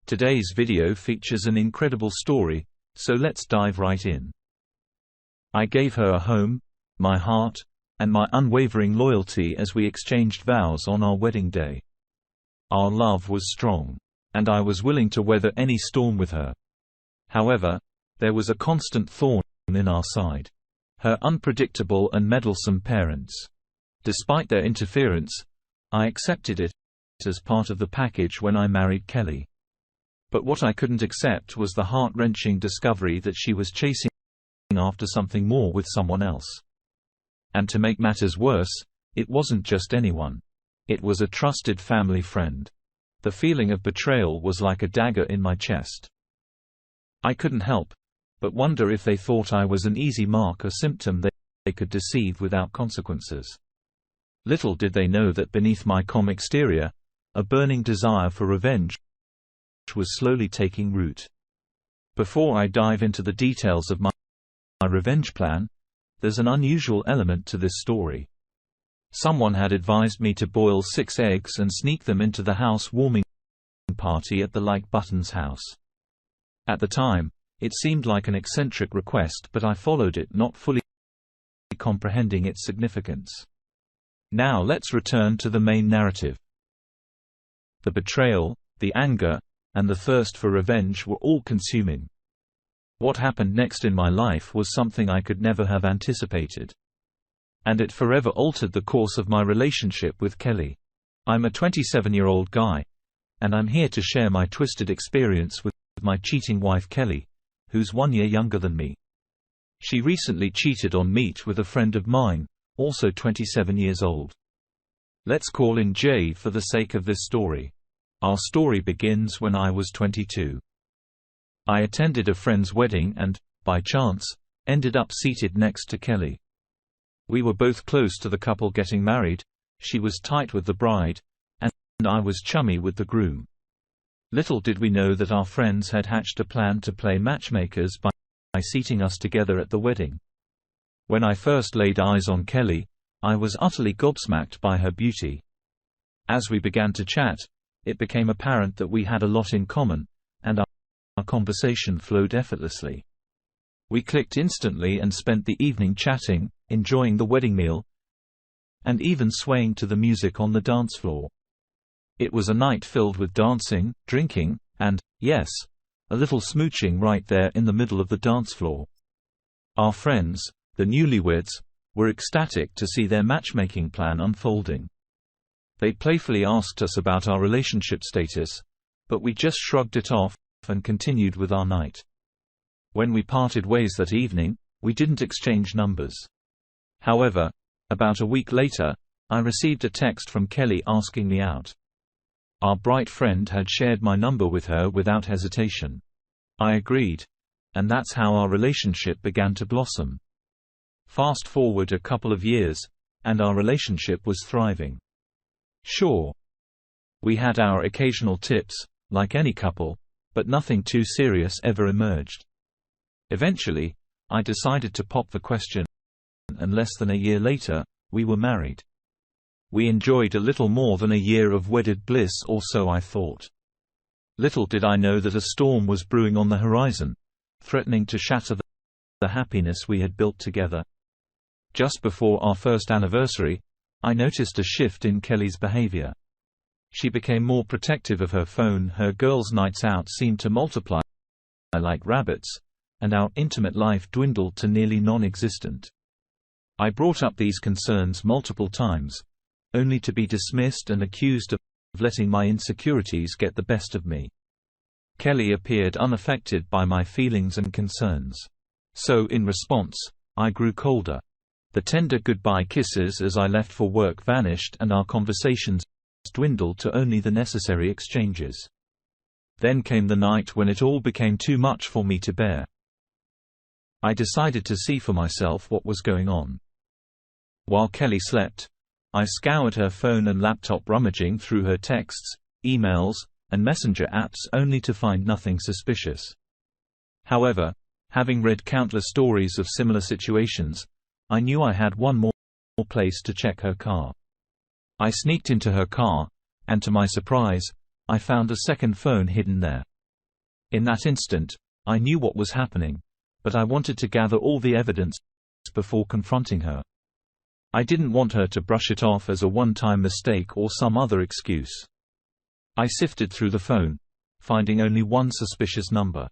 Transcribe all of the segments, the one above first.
Today's video features an incredible story, so let's dive right in. I gave her a home, my heart, and my unwavering loyalty as we exchanged vows on our wedding day. Our love was strong, and I was willing to weather any storm with her. However, there was a constant thorn in our side: her unpredictable and meddlesome parents. Despite their interference, I accepted it as part of the package when I married Kelly. But what I couldn't accept was the heart-wrenching discovery that she was chasing after something more with someone else. And to make matters worse, it wasn't just anyone. It was a trusted family friend. The feeling of betrayal was like a dagger in my chest. I couldn't help but wonder if they thought I was an easy mark, a symptom they could deceive without consequences. Little did they know that beneath my calm exterior, a burning desire for revenge was slowly taking root. Before I dive into the details of my revenge plan, there's an unusual element to this story. Someone had advised me to boil 6 eggs and sneak them into the housewarming party at the Like Button's house. At the time, it seemed like an eccentric request, but I followed it, not fully comprehending its significance. Now let's return to the main narrative. The betrayal, the anger, and the thirst for revenge were all consuming. What happened next in my life was something I could never have anticipated. And it forever altered the course of my relationship with Kelly. I'm a 27-year-old guy, and I'm here to share my twisted experience with my cheating wife Kelly, who's 1 year younger than me. She recently cheated on me with a friend of mine, also 27 years old. Let's call in Jay for the sake of this story. Our story begins when I was 22. I attended a friend's wedding and, by chance, ended up seated next to Kelly. We were both close to the couple getting married. She was tight with the bride, and I was chummy with the groom. Little did we know that our friends had hatched a plan to play matchmakers by seating us together at the wedding. When I first laid eyes on Kelly, I was utterly gobsmacked by her beauty. As we began to chat, it became apparent that we had a lot in common, and our conversation flowed effortlessly. We clicked instantly and spent the evening chatting, enjoying the wedding meal, and even swaying to the music on the dance floor. It was a night filled with dancing, drinking, and, yes, a little smooching right there in the middle of the dance floor. Our friends, the newlyweds, were ecstatic to see their matchmaking plan unfolding. They playfully asked us about our relationship status, but we just shrugged it off and continued with our night. When we parted ways that evening, we didn't exchange numbers. However, about a week later, I received a text from Kelly asking me out. Our bright friend had shared my number with her without hesitation. I agreed, and that's how our relationship began to blossom. Fast forward a couple of years, and our relationship was thriving. Sure, we had our occasional tips, like any couple, but nothing too serious ever emerged. Eventually, I decided to pop the question, and less than a year later, we were married. We enjoyed a little more than a year of wedded bliss, or so I thought. Little did I know that a storm was brewing on the horizon, threatening to shatter the happiness we had built together. Just before our first anniversary, I noticed a shift in Kelly's behavior. She became more protective of her phone, her girls' nights out seemed to multiply like rabbits, and our intimate life dwindled to nearly non-existent. I brought up these concerns multiple times, only to be dismissed and accused of letting my insecurities get the best of me. Kelly appeared unaffected by my feelings and concerns. So in response, I grew colder. The tender goodbye kisses as I left for work vanished, and our conversations dwindled to only the necessary exchanges. Then came the night when it all became too much for me to bear. I decided to see for myself what was going on. While Kelly slept, I scoured her phone and laptop, rummaging through her texts, emails, and messenger apps only to find nothing suspicious. However, having read countless stories of similar situations, I knew I had one more place to check: her car. I sneaked into her car, and to my surprise, I found a second phone hidden there. In that instant, I knew what was happening, but I wanted to gather all the evidence before confronting her. I didn't want her to brush it off as a one-time mistake or some other excuse. I sifted through the phone, finding only one suspicious number.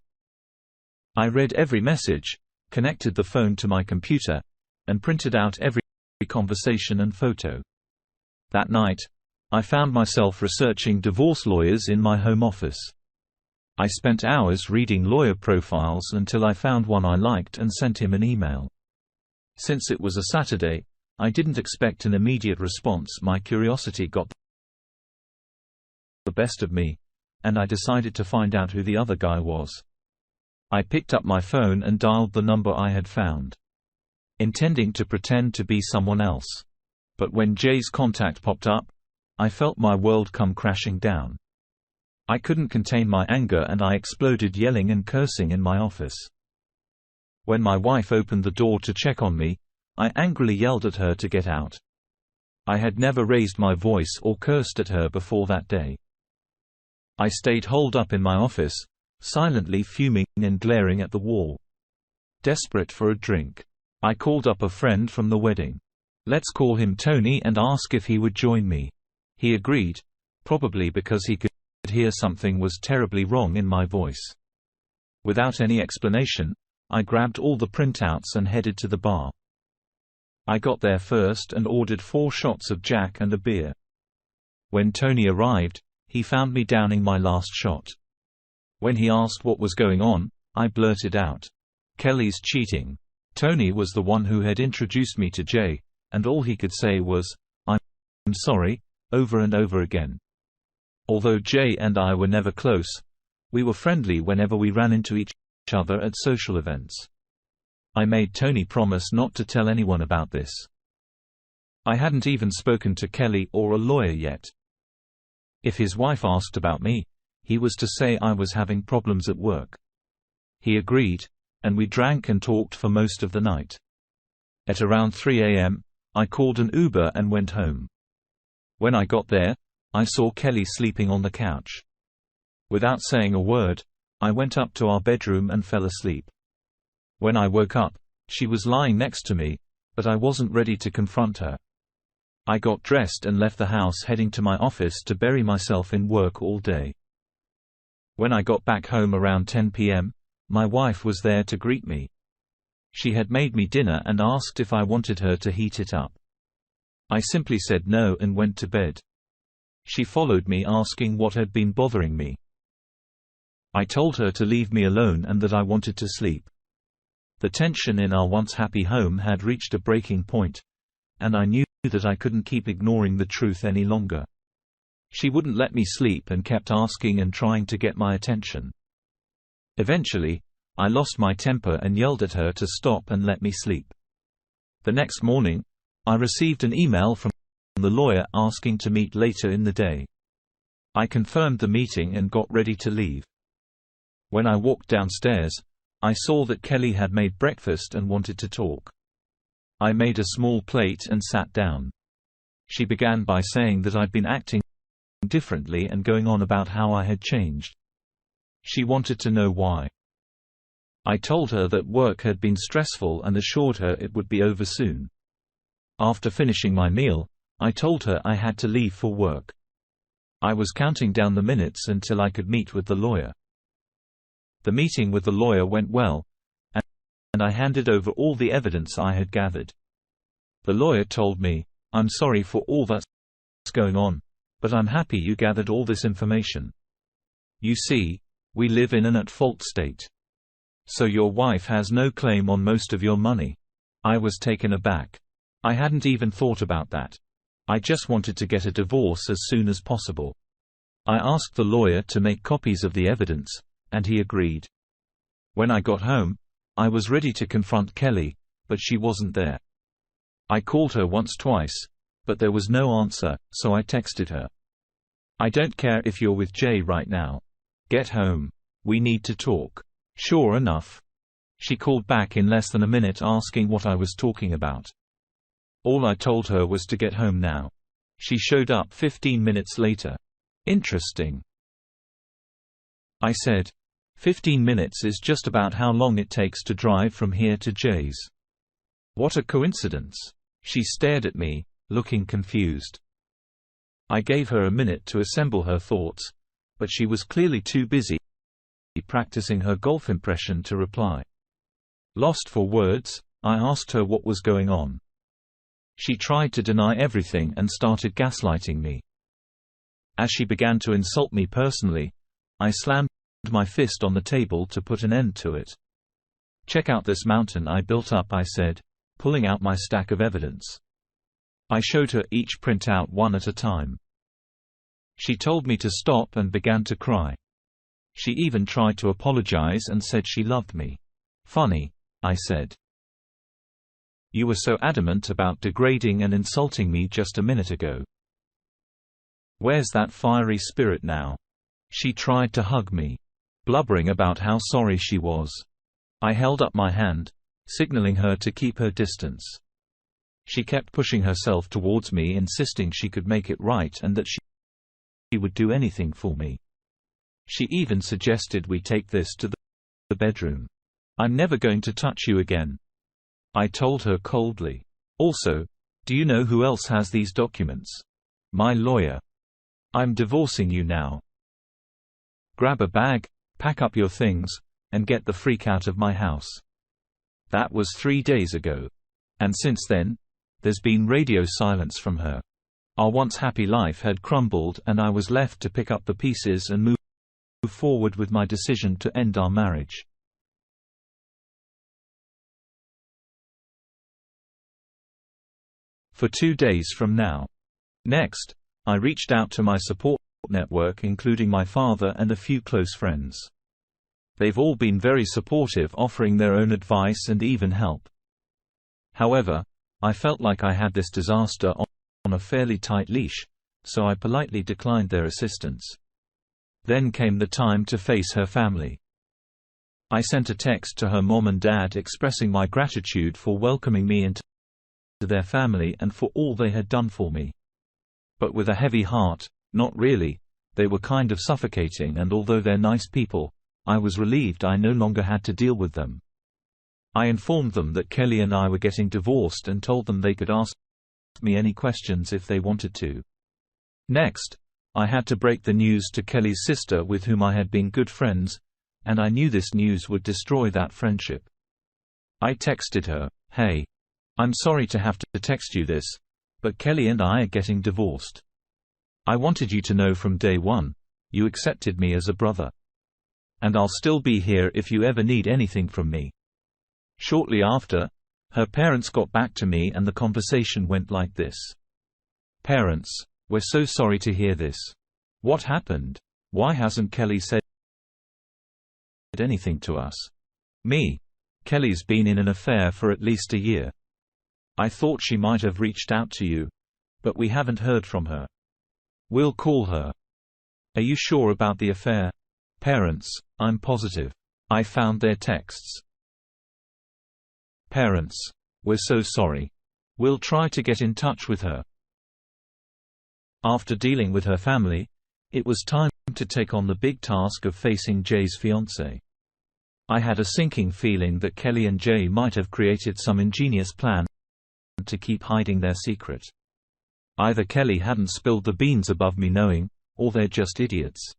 I read every message, connected the phone to my computer, and printed out every conversation and photo. That night, I found myself researching divorce lawyers in my home office. I spent hours reading lawyer profiles until I found one I liked and sent him an email. Since it was a Saturday, I didn't expect an immediate response. My curiosity got the best of me, and I decided to find out who the other guy was. I picked up my phone and dialed the number I had found, intending to pretend to be someone else. But when Jay's contact popped up, I felt my world come crashing down. I couldn't contain my anger and I exploded yelling and cursing in my office. When my wife opened the door to check on me, I angrily yelled at her to get out. I had never raised my voice or cursed at her before that day. I stayed holed up in my office, silently fuming and glaring at the wall. Desperate for a drink, I called up a friend from the wedding. Let's call him Tony and ask if he would join me. He agreed, probably because he could hear something was terribly wrong in my voice. Without any explanation, I grabbed all the printouts and headed to the bar. I got there first and ordered 4 shots of Jack and a beer. When Tony arrived, he found me downing my last shot. When he asked what was going on, I blurted out, "Kelly's cheating." Tony was the one who had introduced me to Jay, and all he could say was, "I'm sorry," over and over again. Although Jay and I were never close, we were friendly whenever we ran into each other at social events. I made Tony promise not to tell anyone about this. I hadn't even spoken to Kelly or a lawyer yet. If his wife asked about me, he was to say I was having problems at work. He agreed, and we drank and talked for most of the night. At around 3 a.m., I called an Uber and went home. When I got there, I saw Kelly sleeping on the couch. Without saying a word, I went up to our bedroom and fell asleep. When I woke up, she was lying next to me, but I wasn't ready to confront her. I got dressed and left the house, heading to my office to bury myself in work all day. When I got back home around 10 p.m., my wife was there to greet me. She had made me dinner and asked if I wanted her to heat it up. I simply said no and went to bed. She followed me asking what had been bothering me. I told her to leave me alone and that I wanted to sleep. The tension in our once happy home had reached a breaking point, and I knew that I couldn't keep ignoring the truth any longer. She wouldn't let me sleep and kept asking and trying to get my attention. Eventually, I lost my temper and yelled at her to stop and let me sleep. The next morning, I received an email from the lawyer asking to meet later in the day. I confirmed the meeting and got ready to leave. When I walked downstairs, I saw that Kelly had made breakfast and wanted to talk. I made a small plate and sat down. She began by saying that I'd been acting differently and going on about how I had changed. She wanted to know why. I told her that work had been stressful and assured her it would be over soon. After finishing my meal, I told her I had to leave for work. I was counting down the minutes until I could meet with the lawyer. The meeting with the lawyer went well, and I handed over all the evidence I had gathered. The lawyer told me, "I'm sorry for all that's going on, but I'm happy you gathered all this information. You see, we live in an at-fault state. So your wife has no claim on most of your money." I was taken aback. I hadn't even thought about that. I just wanted to get a divorce as soon as possible. I asked the lawyer to make copies of the evidence, and he agreed. When I got home, I was ready to confront Kelly, but she wasn't there. I called her once twice, but there was no answer, so I texted her. "I don't care if you're with Jay right now. Get home. We need to talk." Sure enough. She called back in less than a minute asking what I was talking about. All I told her was to get home now. She showed up 15 minutes later. Interesting, I said. 15 minutes is just about how long it takes to drive from here to Jay's." "What a coincidence." She stared at me, looking confused. I gave her a minute to assemble her thoughts, but she was clearly too busy practicing her golf impression to reply. Lost for words, I asked her what was going on. She tried to deny everything and started gaslighting me. As she began to insult me personally, I slammed my fist on the table to put an end to it. "Check out this mountain I built up," I said, pulling out my stack of evidence. I showed her each printout one at a time. She told me to stop and began to cry. She even tried to apologize and said she loved me. "Funny," I said. "You were so adamant about degrading and insulting me just a minute ago. Where's that fiery spirit now?" She tried to hug me, blubbering about how sorry she was. I held up my hand, signaling her to keep her distance. She kept pushing herself towards me, insisting she could make it right and that she would do anything for me. She even suggested we take this to the bedroom. "I'm never going to touch you again," I told her coldly. "Also, do you know who else has these documents? My lawyer. I'm divorcing you now. Grab a bag, pack up your things, and get the freak out of my house." That was 3 days ago. And since then, there's been radio silence from her. Our once happy life had crumbled and I was left to pick up the pieces and move forward with my decision to end our marriage. For 2 days from now. Next, I reached out to my support network, including my father and a few close friends. They've all been very supportive, offering their own advice and even help. However, I felt like I had this disaster on a fairly tight leash, so I politely declined their assistance. Then came the time to face her family. I sent a text to her mom and dad expressing my gratitude for welcoming me into their family and for all they had done for me. But with a heavy heart, not really, they were kind of suffocating, and although they're nice people, I was relieved I no longer had to deal with them. I informed them that Kelly and I were getting divorced and told them they could ask me any questions if they wanted to. Next, I had to break the news to Kelly's sister, with whom I had been good friends, and I knew this news would destroy that friendship. I texted her, "Hey, I'm sorry to have to text you this, but Kelly and I are getting divorced. I wanted you to know from day one, you accepted me as a brother. And I'll still be here if you ever need anything from me." Shortly after, her parents got back to me and the conversation went like this. "Parents, we're so sorry to hear this. What happened? Why hasn't Kelly said anything to us?" Me. "Kelly's been in an affair for at least a year. I thought she might have reached out to you, but we haven't heard from her. We'll call her." "Are you sure about the affair?" Parents, "I'm positive. I found their texts." Parents, "We're so sorry. We'll try to get in touch with her." After dealing with her family, it was time to take on the big task of facing Jay's fiancée. I had a sinking feeling that Kelly and Jay might have created some ingenious plan to keep hiding their secret. Either Kelly hadn't spilled the beans above me knowing, or they're just idiots.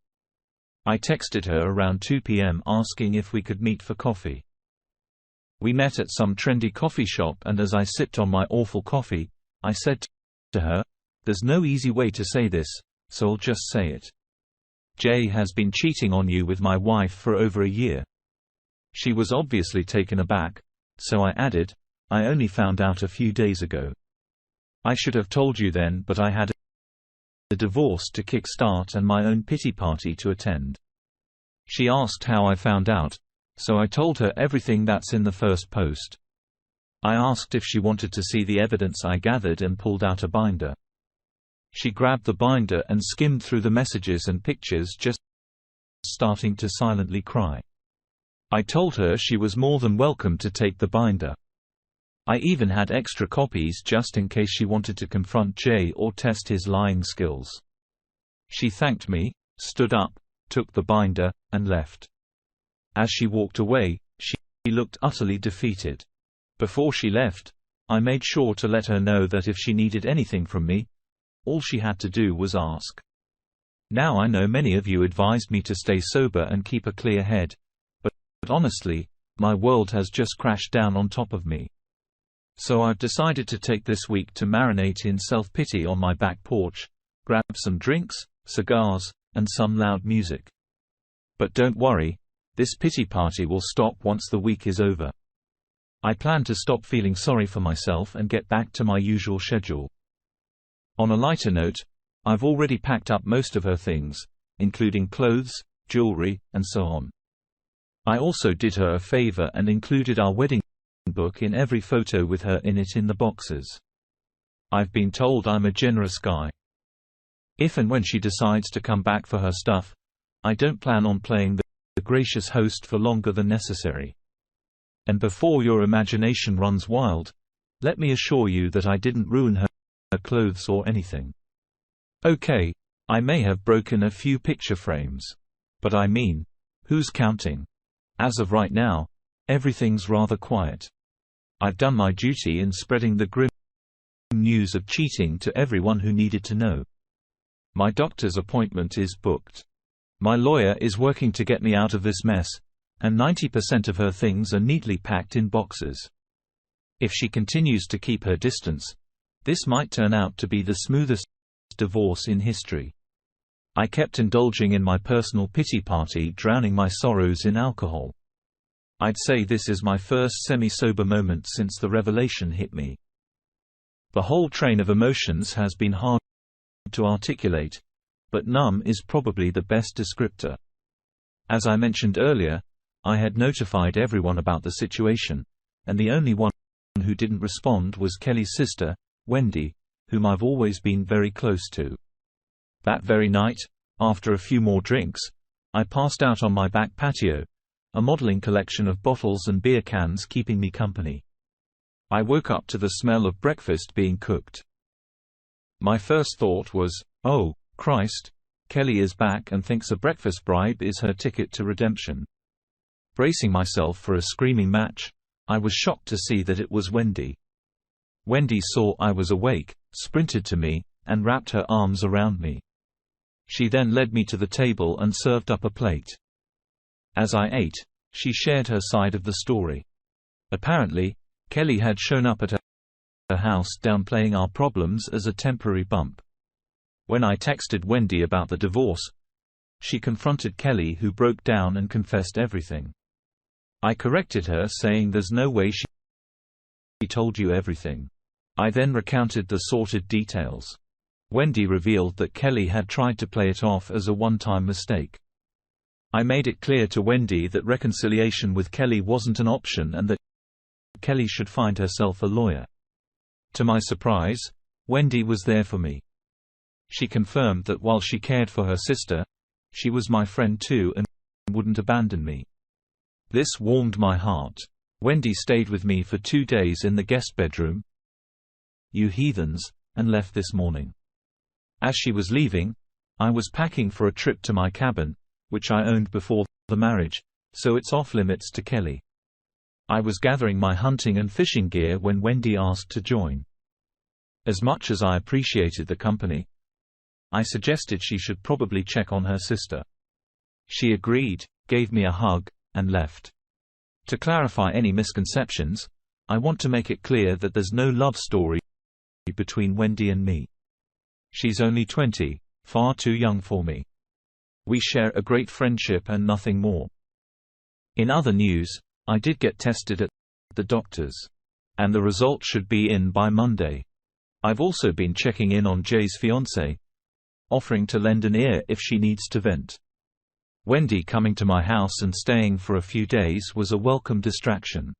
I texted her around 2 p.m. asking if we could meet for coffee. We met at some trendy coffee shop, and as I sipped on my awful coffee, I said to her, "There's no easy way to say this, so I'll just say it. Jay has been cheating on you with my wife for over a year." She was obviously taken aback, so I added, "I only found out a few days ago. I should have told you then, but I had a divorce to kick-start and my own pity party to attend." She asked how I found out, so I told her everything that's in the first post. I asked if she wanted to see the evidence I gathered and pulled out a binder. She grabbed the binder and skimmed through the messages and pictures, just starting to silently cry. I told her she was more than welcome to take the binder. I even had extra copies just in case she wanted to confront Jay or test his lying skills. She thanked me, stood up, took the binder, and left. As she walked away, she looked utterly defeated. Before she left, I made sure to let her know that if she needed anything from me, all she had to do was ask. Now I know many of you advised me to stay sober and keep a clear head, but honestly, my world has just crashed down on top of me. So I've decided to take this week to marinate in self-pity on my back porch, grab some drinks, cigars, and some loud music. But don't worry, this pity party will stop once the week is over. I plan to stop feeling sorry for myself and get back to my usual schedule. On a lighter note, I've already packed up most of her things, including clothes, jewelry, and so on. I also did her a favor and included our wedding book in every photo with her in it in the boxes. I've been told I'm a generous guy. If and when she decides to come back for her stuff, I don't plan on playing the gracious host for longer than necessary. And before your imagination runs wild, let me assure you that I didn't ruin her clothes or anything. Okay, I may have broken a few picture frames. But I mean, who's counting? As of right now, everything's rather quiet. I've done my duty in spreading the grim news of cheating to everyone who needed to know. My doctor's appointment is booked. My lawyer is working to get me out of this mess, and 90% of her things are neatly packed in boxes. If she continues to keep her distance, this might turn out to be the smoothest divorce in history. I kept indulging in my personal pity party, drowning my sorrows in alcohol. I'd say this is my first semi-sober moment since the revelation hit me. The whole train of emotions has been hard to articulate, but numb is probably the best descriptor. As I mentioned earlier, I had notified everyone about the situation, and the only one who didn't respond was Kelly's sister, Wendy, whom I've always been very close to. That very night, after a few more drinks, I passed out on my back patio, a modeling collection of bottles and beer cans keeping me company. I woke up to the smell of breakfast being cooked. My first thought was, oh, Christ, Kelly is back and thinks a breakfast bribe is her ticket to redemption. Bracing myself for a screaming match, I was shocked to see that it was Wendy. Wendy saw I was awake, sprinted to me, and wrapped her arms around me. She then led me to the table and served up a plate. As I ate, she shared her side of the story. Apparently, Kelly had shown up at her house downplaying our problems as a temporary bump. When I texted Wendy about the divorce, she confronted Kelly, who broke down and confessed everything. I corrected her, saying there's no way she told you everything. I then recounted the sordid details. Wendy revealed that Kelly had tried to play it off as a one-time mistake. I made it clear to Wendy that reconciliation with Kelly wasn't an option and that Kelly should find herself a lawyer. To my surprise, Wendy was there for me. She confirmed that while she cared for her sister, she was my friend too and wouldn't abandon me. This warmed my heart. Wendy stayed with me for 2 days in the guest bedroom, you heathens, and left this morning. As she was leaving, I was packing for a trip to my cabin, which I owned before the marriage, so it's off-limits to Kelly. I was gathering my hunting and fishing gear when Wendy asked to join. As much as I appreciated the company, I suggested she should probably check on her sister. She agreed, gave me a hug, and left. To clarify any misconceptions, I want to make it clear that there's no love story between Wendy and me. She's only 20, far too young for me. We share a great friendship and nothing more. In other news, I did get tested at the doctor's, and the result should be in by Monday. I've also been checking in on Jay's fiancée, offering to lend an ear if she needs to vent. Wendy coming to my house and staying for a few days was a welcome distraction.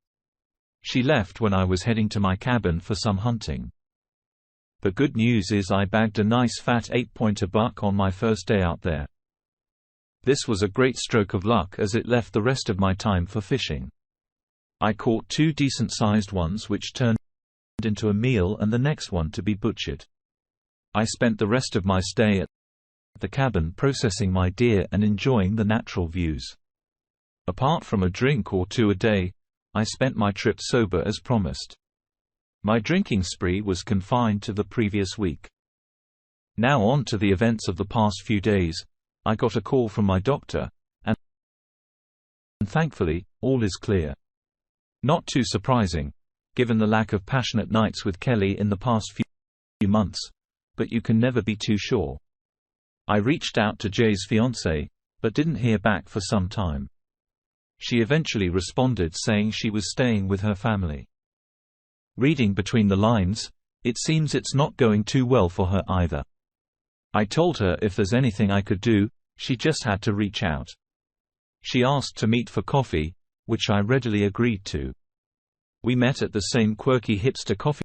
She left when I was heading to my cabin for some hunting. The good news is I bagged a nice fat 8-pointer buck on my first day out there. This was a great stroke of luck as it left the rest of my time for fishing. I caught 2 decent-sized ones which turned into a meal and the next one to be butchered. I spent the rest of my stay at the cabin processing my deer and enjoying the natural views. Apart from a drink or two a day, I spent my trip sober as promised. My drinking spree was confined to the previous week. Now on to the events of the past few days. I got a call from my doctor, and thankfully, all is clear. Not too surprising, given the lack of passionate nights with Kelly in the past few months, but you can never be too sure. I reached out to Jay's fiancée, but didn't hear back for some time. She eventually responded saying she was staying with her family. Reading between the lines, it seems it's not going too well for her either. I told her if there's anything I could do, she just had to reach out. She asked to meet for coffee, which I readily agreed to. We met at the same quirky hipster coffee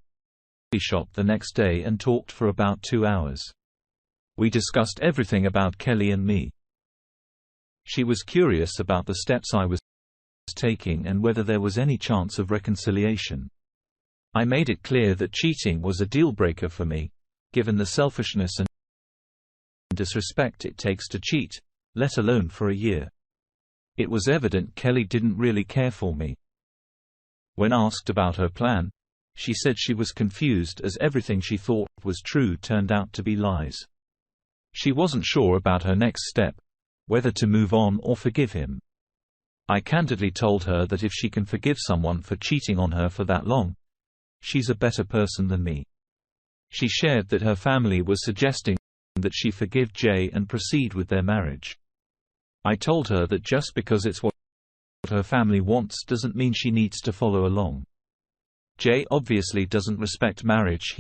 shop the next day and talked for about 2 hours. We discussed everything about Kelly and me. She was curious about the steps I was taking and whether there was any chance of reconciliation. I made it clear that cheating was a deal-breaker for me, given the selfishness and disrespect it takes to cheat, let alone for a year. It was evident Kelly didn't really care for me. When asked about her plan, she said she was confused as everything she thought was true turned out to be lies. She wasn't sure about her next step, whether to move on or forgive him. I candidly told her that if she can forgive someone for cheating on her for that long, she's a better person than me. She shared that her family was suggesting that she forgive Jay and proceed with their marriage. I told her that just because it's what her family wants doesn't mean she needs to follow along. Jay obviously doesn't respect marriage.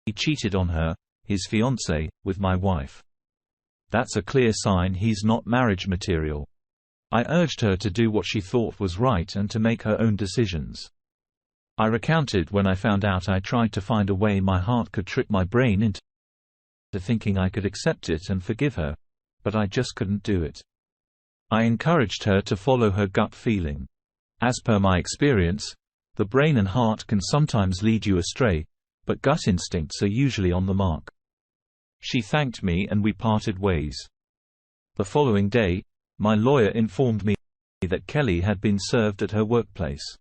He cheated on her, his fiancée, with my wife. That's a clear sign he's not marriage material. I urged her to do what she thought was right and to make her own decisions. I recounted when I found out I tried to find a way my heart could trick my brain into thinking I could accept it and forgive her, but I just couldn't do it. I encouraged her to follow her gut feeling. As per my experience, the brain and heart can sometimes lead you astray, but gut instincts are usually on the mark. She thanked me and we parted ways. The following day, my lawyer informed me that Kelly had been served at her workplace.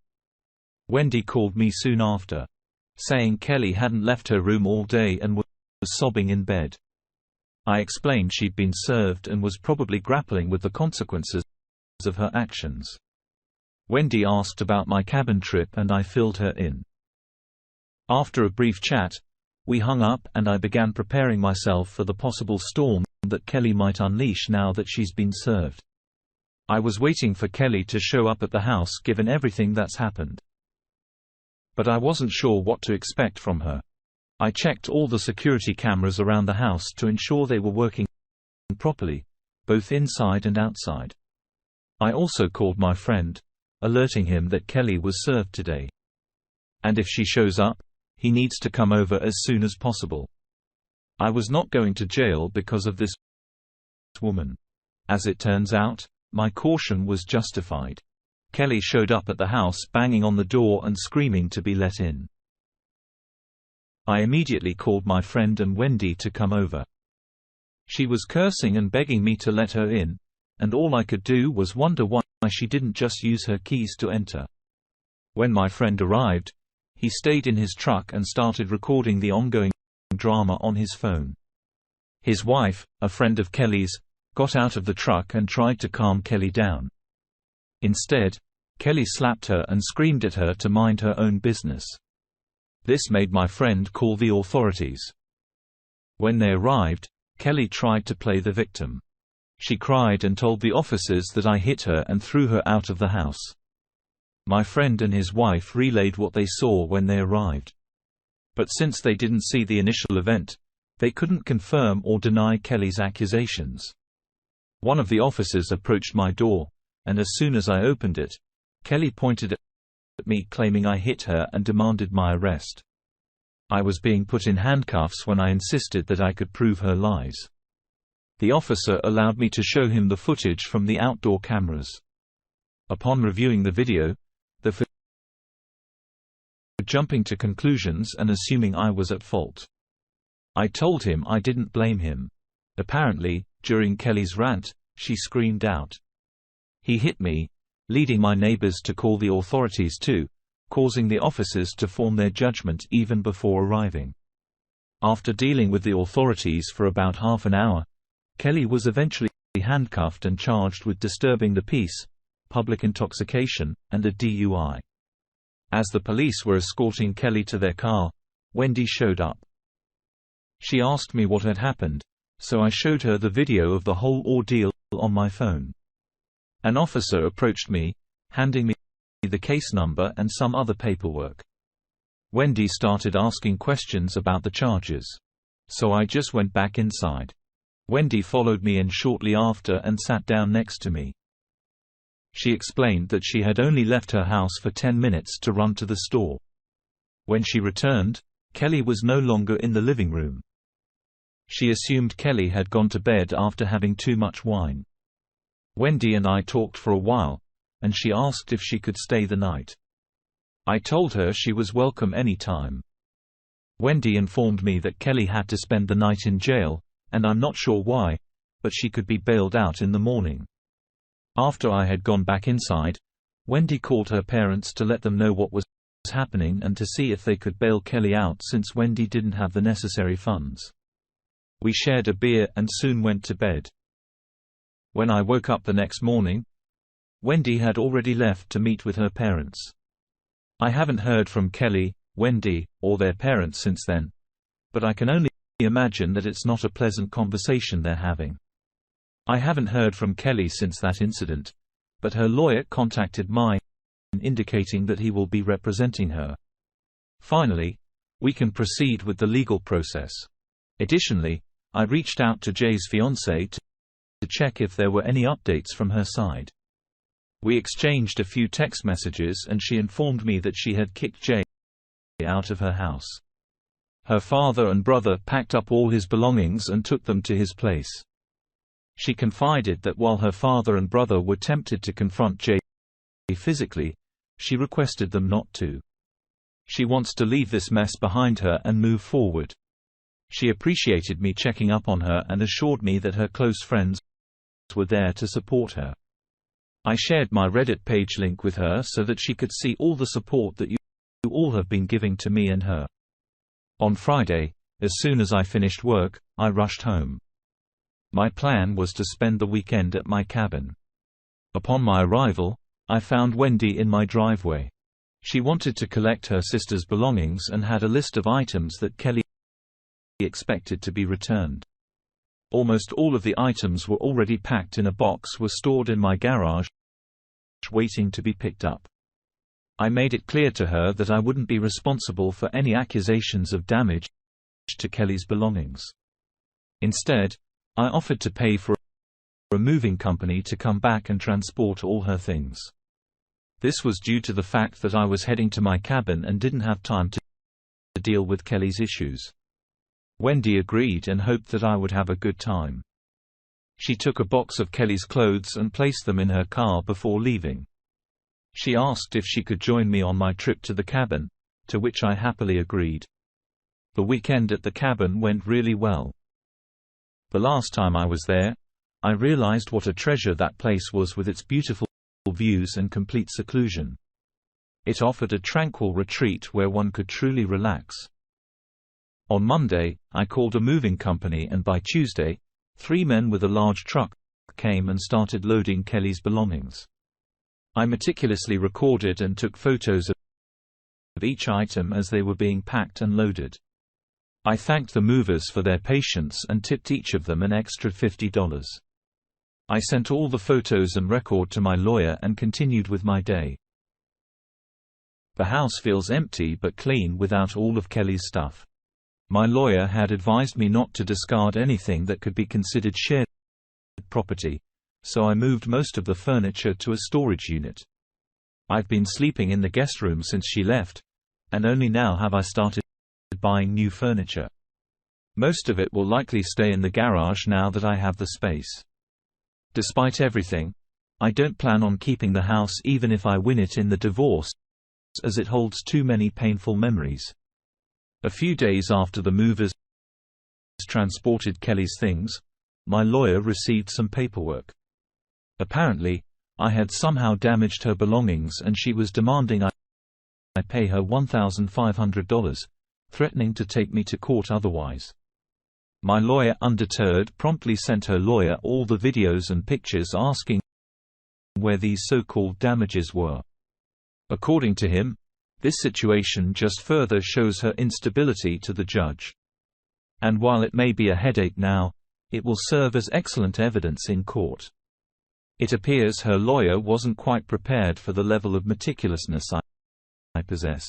Wendy called me soon after, saying Kelly hadn't left her room all day and was sobbing in bed. I explained she'd been served and was probably grappling with the consequences of her actions. Wendy asked about my cabin trip and I filled her in. After a brief chat, we hung up and I began preparing myself for the possible storm that Kelly might unleash now that she's been served. I was waiting for Kelly to show up at the house given everything that's happened. But I wasn't sure what to expect from her. I checked all the security cameras around the house to ensure they were working properly, both inside and outside. I also called my friend, alerting him that Kelly was served today. And if she shows up, he needs to come over as soon as possible. I was not going to jail because of this woman. As it turns out, my caution was justified. Kelly showed up at the house banging on the door and screaming to be let in. I immediately called my friend and Wendy to come over. She was cursing and begging me to let her in, and all I could do was wonder why she didn't just use her keys to enter. When my friend arrived, he stayed in his truck and started recording the ongoing drama on his phone. His wife, a friend of Kelly's, got out of the truck and tried to calm Kelly down. Instead, Kelly slapped her and screamed at her to mind her own business. This made my friend call the authorities. When they arrived, Kelly tried to play the victim. She cried and told the officers that I hit her and threw her out of the house. My friend and his wife relayed what they saw when they arrived. But since they didn't see the initial event, they couldn't confirm or deny Kelly's accusations. One of the officers approached my door, and as soon as I opened it, Kelly pointed at me claiming I hit her and demanded my arrest. I was being put in handcuffs when I insisted that I could prove her lies. The officer allowed me to show him the footage from the outdoor cameras. Upon reviewing the video, jumping to conclusions and assuming I was at fault. I told him I didn't blame him. Apparently, during Kelly's rant, she screamed out. He hit me, leading my neighbors to call the authorities too, causing the officers to form their judgment even before arriving. After dealing with the authorities for about half an hour, Kelly was eventually handcuffed and charged with disturbing the peace, public intoxication, and a DUI. As the police were escorting Kelly to their car, Wendy showed up. She asked me what had happened, so I showed her the video of the whole ordeal on my phone. An officer approached me, handing me the case number and some other paperwork. Wendy started asking questions about the charges. So I just went back inside. Wendy followed me in shortly after and sat down next to me. She explained that she had only left her house for 10 minutes to run to the store. When she returned, Kelly was no longer in the living room. She assumed Kelly had gone to bed after having too much wine. Wendy and I talked for a while, and she asked if she could stay the night. I told her she was welcome any time. Wendy informed me that Kelly had to spend the night in jail, and I'm not sure why, but she could be bailed out in the morning. After I had gone back inside, Wendy called her parents to let them know what was happening and to see if they could bail Kelly out since Wendy didn't have the necessary funds. We shared a beer and soon went to bed. When I woke up the next morning, Wendy had already left to meet with her parents. I haven't heard from Kelly, Wendy, or their parents since then, but I can only imagine that it's not a pleasant conversation they're having. I haven't heard from Kelly since that incident, but her lawyer contacted mine, indicating that he will be representing her. Finally, we can proceed with the legal process. Additionally, I reached out to Jay's fiancée to check if there were any updates from her side. We exchanged a few text messages and she informed me that she had kicked Jay out of her house. Her father and brother packed up all his belongings and took them to his place. She confided that while her father and brother were tempted to confront Jay physically, she requested them not to. She wants to leave this mess behind her and move forward. She appreciated me checking up on her and assured me that her close friends were there to support her. I shared my Reddit page link with her so that she could see all the support that you all have been giving to me and her. On Friday, as soon as I finished work, I rushed home. My plan was to spend the weekend at my cabin. Upon my arrival, I found Wendy in my driveway. She wanted to collect her sister's belongings and had a list of items that Kelly expected to be returned. Almost all of the items were already packed in a box, were stored in my garage, waiting to be picked up. I made it clear to her that I wouldn't be responsible for any accusations of damage to Kelly's belongings. Instead, I offered to pay for a moving company to come back and transport all her things. This was due to the fact that I was heading to my cabin and didn't have time to deal with Kelly's issues. Wendy agreed and hoped that I would have a good time. She took a box of Kelly's clothes and placed them in her car before leaving. She asked if she could join me on my trip to the cabin, to which I happily agreed. The weekend at the cabin went really well. The last time I was there, I realized what a treasure that place was with its beautiful views and complete seclusion. It offered a tranquil retreat where one could truly relax. On Monday, I called a moving company and by Tuesday, 3 men with a large truck came and started loading Kelly's belongings. I meticulously recorded and took photos of each item as they were being packed and loaded. I thanked the movers for their patience and tipped each of them an extra $50. I sent all the photos and record to my lawyer and continued with my day. The house feels empty but clean without all of Kelly's stuff. My lawyer had advised me not to discard anything that could be considered shared property, so I moved most of the furniture to a storage unit. I've been sleeping in the guest room since she left, and only now have I started buying new furniture. Most of it will likely stay in the garage now that I have the space. Despite everything, I don't plan on keeping the house even if I win it in the divorce, as it holds too many painful memories. A few days after the movers transported Kelly's things, my lawyer received some paperwork. Apparently, I had somehow damaged her belongings and she was demanding I pay her $1,500, threatening to take me to court otherwise. My lawyer, undeterred, promptly sent her lawyer all the videos and pictures asking where these so-called damages were. According to him, this situation just further shows her instability to the judge. And while it may be a headache now, it will serve as excellent evidence in court. It appears her lawyer wasn't quite prepared for the level of meticulousness I possess.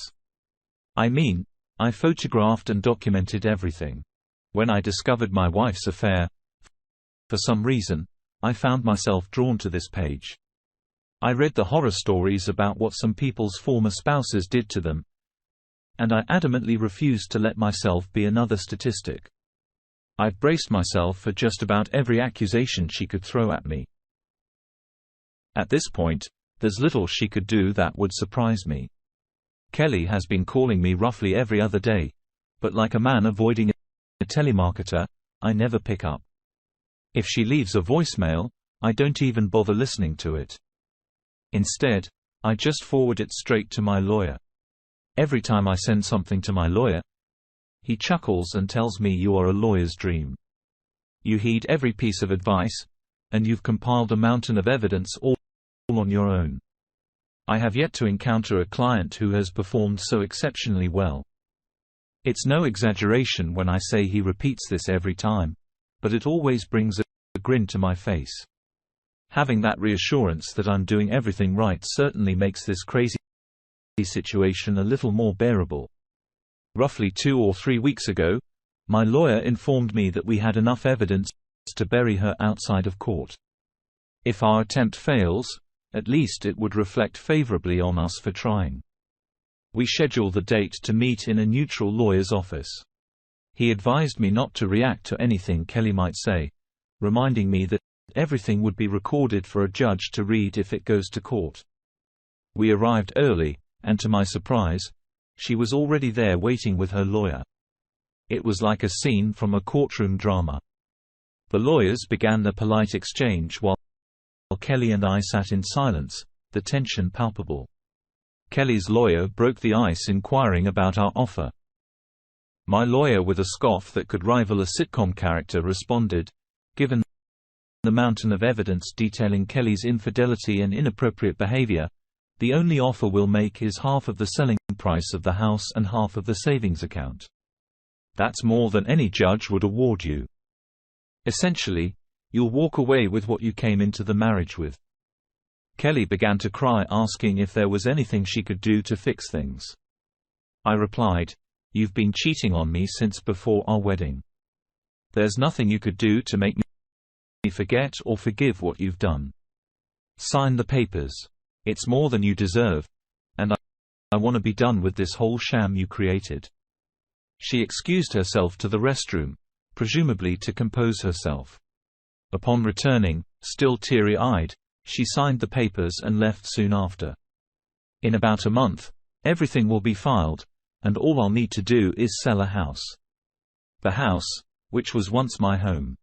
I mean, I photographed and documented everything. When I discovered my wife's affair, for some reason, I found myself drawn to this page. I read the horror stories about what some people's former spouses did to them, and I adamantly refused to let myself be another statistic. I've braced myself for just about every accusation she could throw at me. At this point, there's little she could do that would surprise me. Kelly has been calling me roughly every other day, but like a man avoiding a telemarketer, I never pick up. If she leaves a voicemail, I don't even bother listening to it. Instead, I just forward it straight to my lawyer. Every time I send something to my lawyer, he chuckles and tells me you are a lawyer's dream. You heed every piece of advice, and you've compiled a mountain of evidence all on your own. I have yet to encounter a client who has performed so exceptionally well. It's no exaggeration when I say he repeats this every time, but it always brings a grin to my face. Having that reassurance that I'm doing everything right certainly makes this crazy situation a little more bearable. Roughly 2 or 3 weeks ago, my lawyer informed me that we had enough evidence to bury her outside of court. If our attempt fails, at least it would reflect favorably on us for trying. We scheduled the date to meet in a neutral lawyer's office. He advised me not to react to anything Kelly might say, reminding me that everything would be recorded for a judge to read if it goes to court. We arrived early, and to my surprise, she was already there waiting with her lawyer. It was like a scene from a courtroom drama. The lawyers began their polite exchange while Kelly and I sat in silence, the tension palpable. Kelly's lawyer broke the ice inquiring about our offer. My lawyer, with a scoff that could rival a sitcom character, responded, "Given the mountain of evidence detailing Kelly's infidelity and inappropriate behavior, the only offer we'll make is half of the selling price of the house and half of the savings account. That's more than any judge would award you. Essentially, you'll walk away with what you came into the marriage with." Kelly began to cry, asking if there was anything she could do to fix things. I replied, "You've been cheating on me since before our wedding. There's nothing you could do to make me forget or forgive what you've done. Sign the papers. It's more than you deserve, and I want to be done with this whole sham you created." She excused herself to the restroom, presumably to compose herself. Upon returning, still teary-eyed, she signed the papers and left soon after. In about a month, everything will be filed, and all I'll need to do is sell a house. The house, which was once my home.